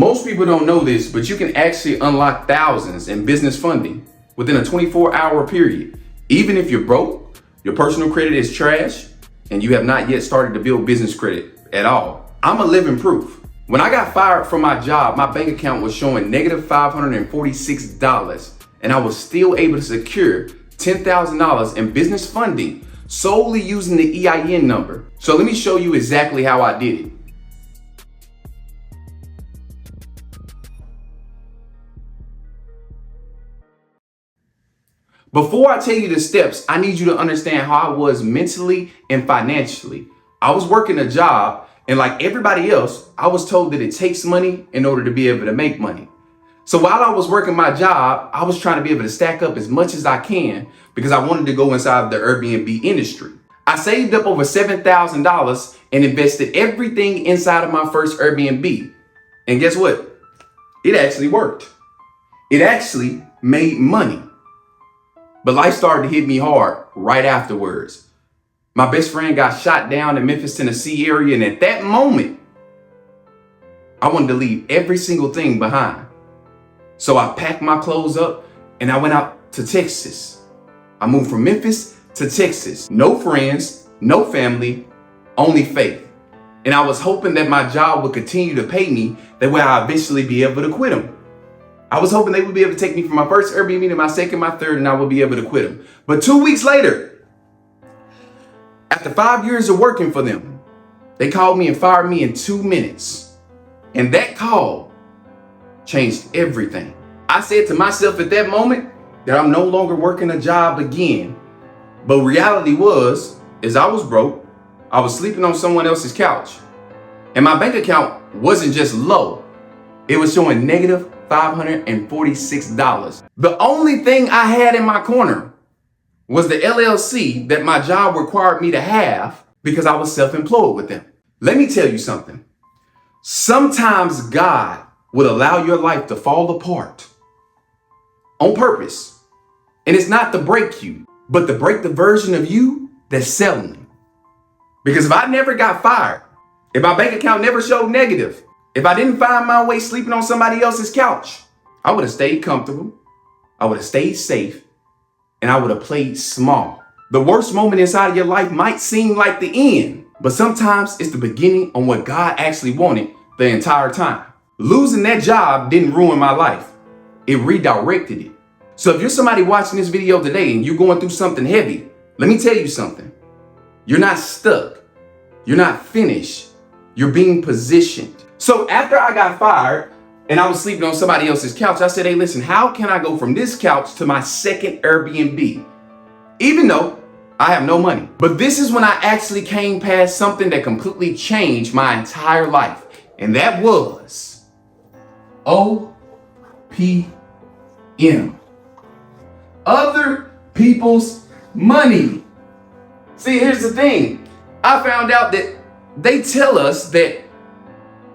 Most people don't know this, but you can actually unlock thousands in business funding within a 24-hour period. Even if you're broke, your personal credit is trash, and you have not yet started to build business credit at all. I'm a living proof. When I got fired from my job, my bank account was showing negative $546, and I was still able to secure $10,000 in business funding solely using the EIN number. So let me show you exactly how I did it. Before I tell you the steps, I need you to understand how I was mentally and financially. I was working a job, and like everybody else, I was told that it takes money in order to be able to make money. So while I was working my job, I was trying to be able to stack up as much as I can because I wanted to go inside the Airbnb industry. I saved up over $7,000 and invested everything inside of my first Airbnb. And guess what? It actually worked. It actually made money. But life started to hit me hard right afterwards. My best friend got shot down in Memphis, Tennessee area, and at that moment, I wanted to leave every single thing behind. So I packed my clothes up and I went out to Texas. I moved from Memphis to Texas. No friends, no family, only faith. And I was hoping that my job would continue to pay me, that way I'd eventually be able to quit them. I was hoping they would be able to take me from my first Airbnb to my second, my third, and I would be able to quit them. But 2 weeks later, after 5 years of working for them, they called me and fired me in 2 minutes. And that call changed everything. I said to myself at that moment that I'm no longer working a job again. But reality is I was broke. I was sleeping on someone else's couch. And my bank account wasn't just low. It was showing negative $546. The only thing I had in my corner was the LLC that my job required me to have because I was self-employed with them. Let me tell you something. Sometimes God will allow your life to fall apart on purpose. And it's not to break you, but to break the version of you that's selling. Because if I never got fired, if my bank account never showed negative, if I didn't find my way sleeping on somebody else's couch, I would have stayed comfortable, I would have stayed safe, and I would have played small. The worst moment inside of your life might seem like the end, but sometimes it's the beginning on what God actually wanted the entire time. Losing that job didn't ruin my life. It redirected it. So if you're somebody watching this video today and you're going through something heavy, let me tell you something. You're not stuck. You're not finished. You're being positioned. So after I got fired and I was sleeping on somebody else's couch, I said, hey, listen, how can I go from this couch to my second Airbnb? Even though I have no money. But this is when I actually came past something that completely changed my entire life. And that was OPM. Other people's money. See, here's the thing. I found out that they tell us that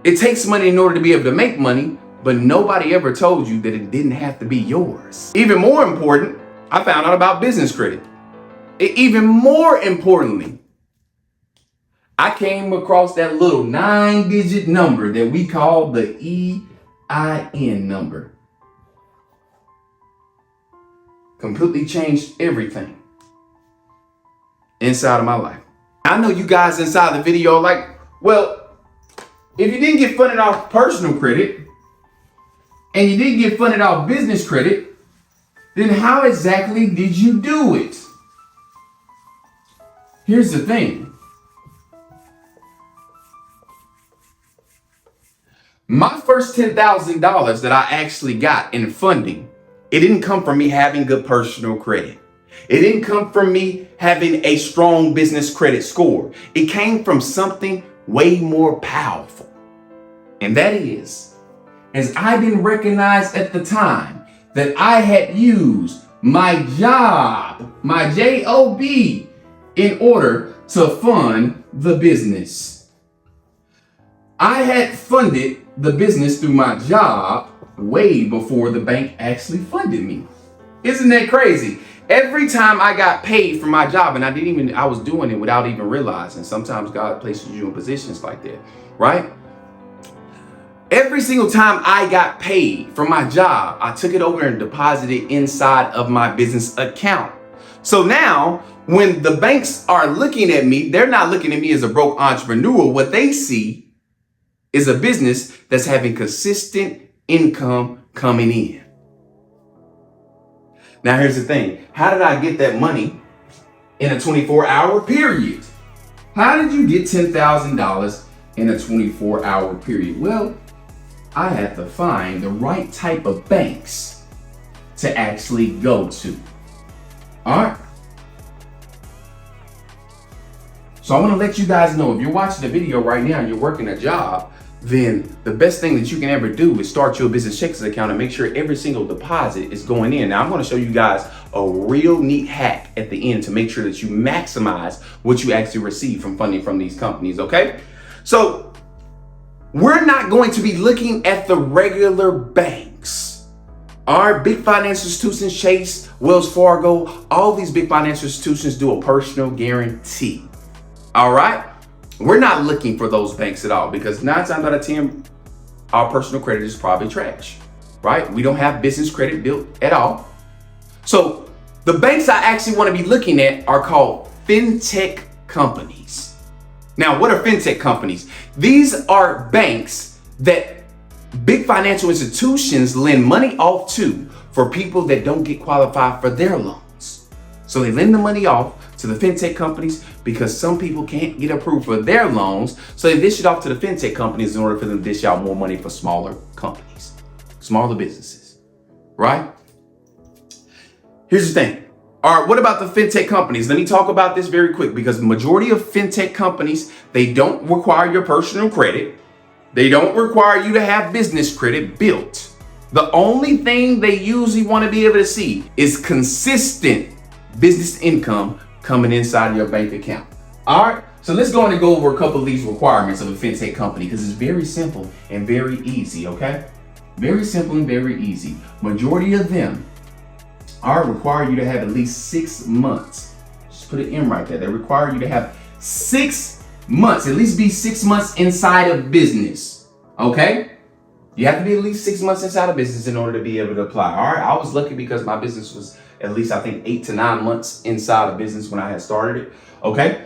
it takes money in order to be able to make money, but nobody ever told you that it didn't have to be yours. Even more important, I found out about business credit. Even more importantly, I came across that little 9-digit number that we call the EIN number. Completely changed everything inside of my life. I know you guys inside the video are like, well, if you didn't get funded off personal credit and you didn't get funded off business credit, then how exactly did you do it? Here's the thing. My first $10,000 that I actually got in funding, it didn't come from me having good personal credit. It didn't come from me having a strong business credit score. It came from something way more powerful. And that is, as I didn't recognize at the time that I had used my job, my job, in order to fund the business. I had funded the business through my job way before the bank actually funded me. Isn't that crazy? Every time I got paid for my job, and I was doing it without even realizing. Sometimes God places you in positions like that, right? Every single time I got paid from my job, I took it over and deposited it inside of my business account. So now when the banks are looking at me, they're not looking at me as a broke entrepreneur. What they see is a business that's having consistent income coming in. Now, here's the thing. How did I get that money in a 24-hour period? How did you get $10,000 in a 24-hour period? Well, I had to find the right type of banks to actually go to. All right. So I want to let you guys know, if you're watching the video right now and you're working a job, then the best thing that you can ever do is start your business checks account and make sure every single deposit is going in. Now, I'm going to show you guys a real neat hack at the end to make sure that you maximize what you actually receive from funding from these companies, okay? So we're not going to be looking at the regular banks. Our big financial institutions, Chase, Wells Fargo, all these big financial institutions do a personal guarantee. All right? We're not looking for those banks at all, because 9 times out of 10, our personal credit is probably trash, right? We don't have business credit built at all. So the banks I actually want to be looking at are called fintech companies. Now, what are fintech companies? These are banks that big financial institutions lend money off to for people that don't get qualified for their loans. So they lend the money off to the fintech companies because some people can't get approved for their loans. So they dish it off to the fintech companies in order for them to dish out more money for smaller companies, smaller businesses, right? Here's the thing. All right, what about the fintech companies? Let me talk about this very quick, because the majority of fintech companies, they don't require your personal credit. They don't require you to have business credit built. The only thing they usually want to be able to see is consistent business income coming inside of your bank account. All right, so let's go on and go over a couple of these requirements of a fintech company, because it's very simple and very easy, okay? Very simple and very easy. Majority of them require you to have at least 6 months. Just put it in right there. They require you to have 6 months, at least be 6 months inside of business, okay? You have to be at least 6 months inside of business in order to be able to apply. All right, I was lucky because my business was at least, I think, 8 to 9 months inside of business when I had started it, okay?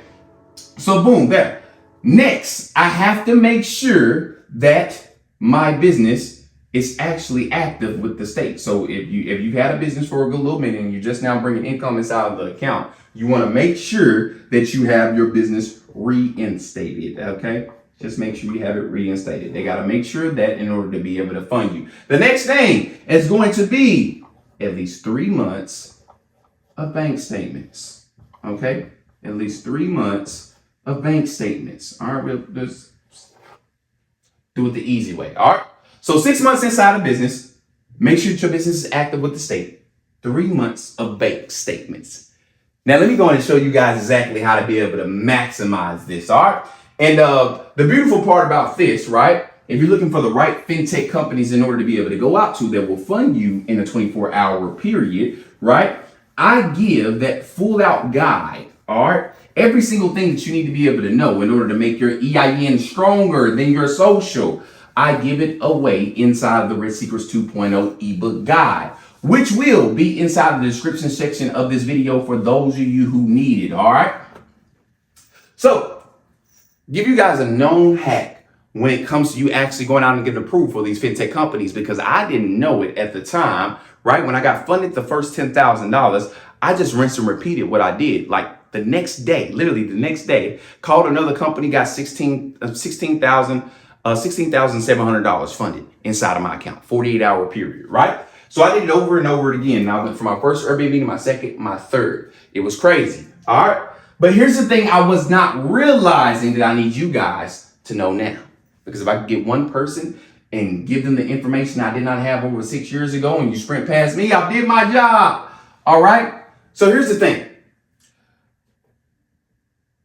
So boom, there. Next, I have to make sure that my business is actually active with the state. So if you've had a business for a good little minute and you're just now bringing income inside of the account, you want to make sure that you have your business reinstated, okay? Just make sure you have it reinstated. They got to make sure that in order to be able to fund you. The next thing is going to be at least 3 months of bank statements, okay? At least 3 months of bank statements. All right, we'll just do it the easy way, all right? So 6 months inside of business, make sure that your business is active with the state. 3 months of bank statements. Now, let me go and show you guys exactly how to be able to maximize this, all right? And the beautiful part about this, right? If you're looking for the right fintech companies in order to be able to go out to that will fund you in a 24-hour period, right? I give that full out guide, all right? Every single thing that you need to be able to know in order to make your EIN stronger than your social. I give it away inside of the Red Secrets 2.0 ebook guide, which will be inside of the description section of this video for those of you who need it, all right? So, give you guys a known hack when it comes to you actually going out and getting approved for these fintech companies, because I didn't know it at the time, right? When I got funded the first $10,000, I just rinsed and repeated what I did. Like the next day, literally the next day, called another company, got $16,700 funded inside of my account, 48-hour period, right? So I did it over and over again. Now I went from my first Airbnb to my second, my third. It was crazy, all right? But here's the thing I was not realizing that I need you guys to know now. Because if I could get one person and give them the information I did not have over 6 years ago and you sprint past me, I did my job, all right? So here's the thing.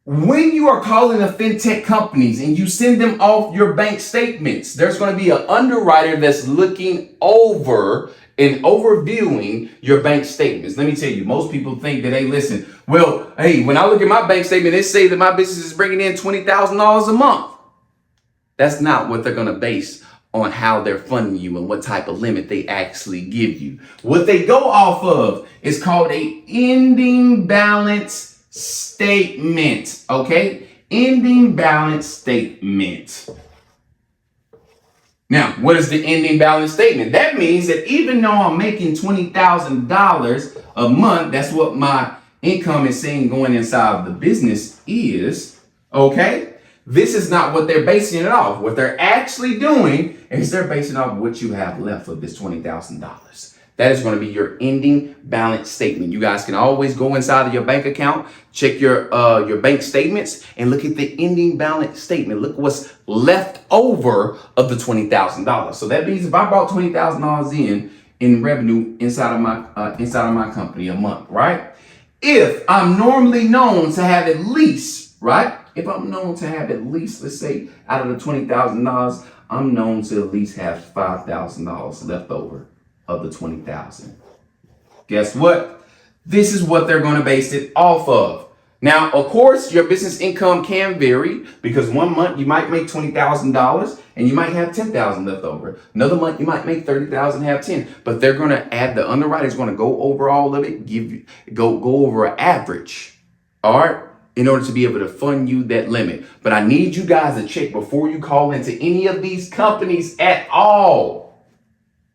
When you are calling the fintech companies and you send them off your bank statements, there's going to be an underwriter that's looking over and overviewing your bank statements. Let me tell you, most people think that, hey, listen, well, hey, when I look at my bank statement, it say that my business is bringing in $20,000 a month. That's not what they're going to base on how they're funding you and what type of limit they actually give you. What they go off of is called a ending balance statement, okay? Ending balance statement. Now, what is the ending balance statement? That means that even though I'm making $20,000 a month, that's what my income is saying going inside of the business is, okay? This is not what they're basing it off. What they're actually doing is they're basing off what you have left of this $20,000. That is going to be your ending balance statement. You guys can always go inside of your bank account, check your bank statements, and look at the ending balance statement. Look what's left over of the $20,000. So that means if I brought $20,000 in revenue inside of my company a month, right? If I'm normally known to have at least, right? If I'm known to have at least, let's say, out of the $20,000, I'm known to at least have $5,000 left over of the $20,000. Guess what? This is what they're going to base it off of. Now, of course, your business income can vary because one month you might make $20,000 and you might have $10,000 left over. Another month you might make $30,000, have 10. But they're going to add, the underwriter is going to go over all of it, go over an average, all right, in order to be able to fund you that limit. But I need you guys to check before you call into any of these companies at all.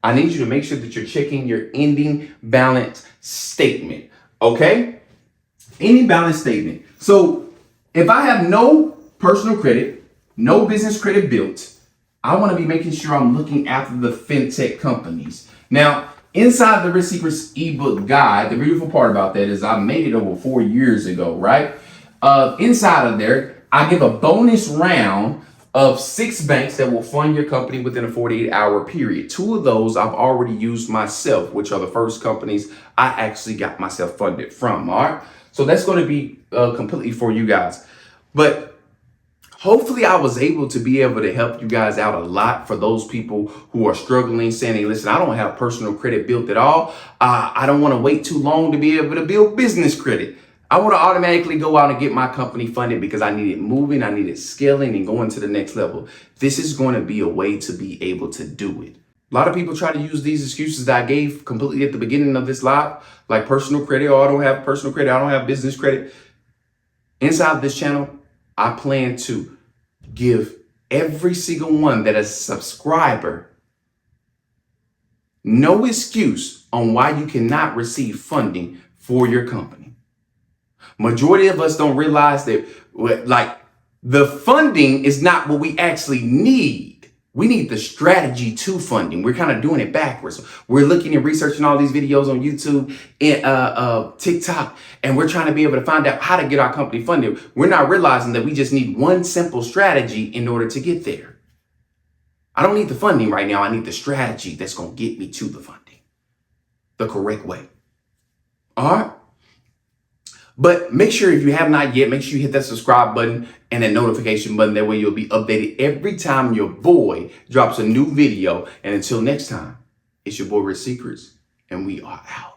I need you to make sure that you're checking your ending balance statement, okay? Ending balance statement. So if I have no personal credit, no business credit built, I want to be making sure I'm looking after the fintech companies. Now, inside the Risk Secrets ebook guide, the beautiful part about that is I made it over 4 years ago, right? Inside of there, I give a bonus round of 6 banks that will fund your company within a 48-hour period. 2 of those I've already used myself, which are the first companies I actually got myself funded from, all right? So that's going to be completely for you guys. But hopefully I was able to help you guys out a lot for those people who are struggling, saying, hey, listen, I don't have personal credit built at all. I don't want to wait too long to be able to build business credit. I want to automatically go out and get my company funded because I need it moving, I need it scaling and going to the next level. This is going to be a way to be able to do it. A lot of people try to use these excuses that I gave completely at the beginning of this live, like personal credit, oh, I don't have personal credit, I don't have business credit. Inside this channel, I plan to give every single one that is a subscriber no excuse on why you cannot receive funding for your company. Majority of us don't realize that like the funding is not what we actually need. We need the strategy to funding. We're kind of doing it backwards. We're looking and researching all these videos on YouTube and TikTok, and we're trying to be able to find out how to get our company funded. We're not realizing that we just need one simple strategy in order to get there. I don't need the funding right now. I need the strategy that's going to get me to the funding the correct way. All right. But make sure if you have not yet, make sure you hit that subscribe button and that notification button. That way you'll be updated every time your boy drops a new video. And until next time, it's your boy Risk Secrets, and we are out.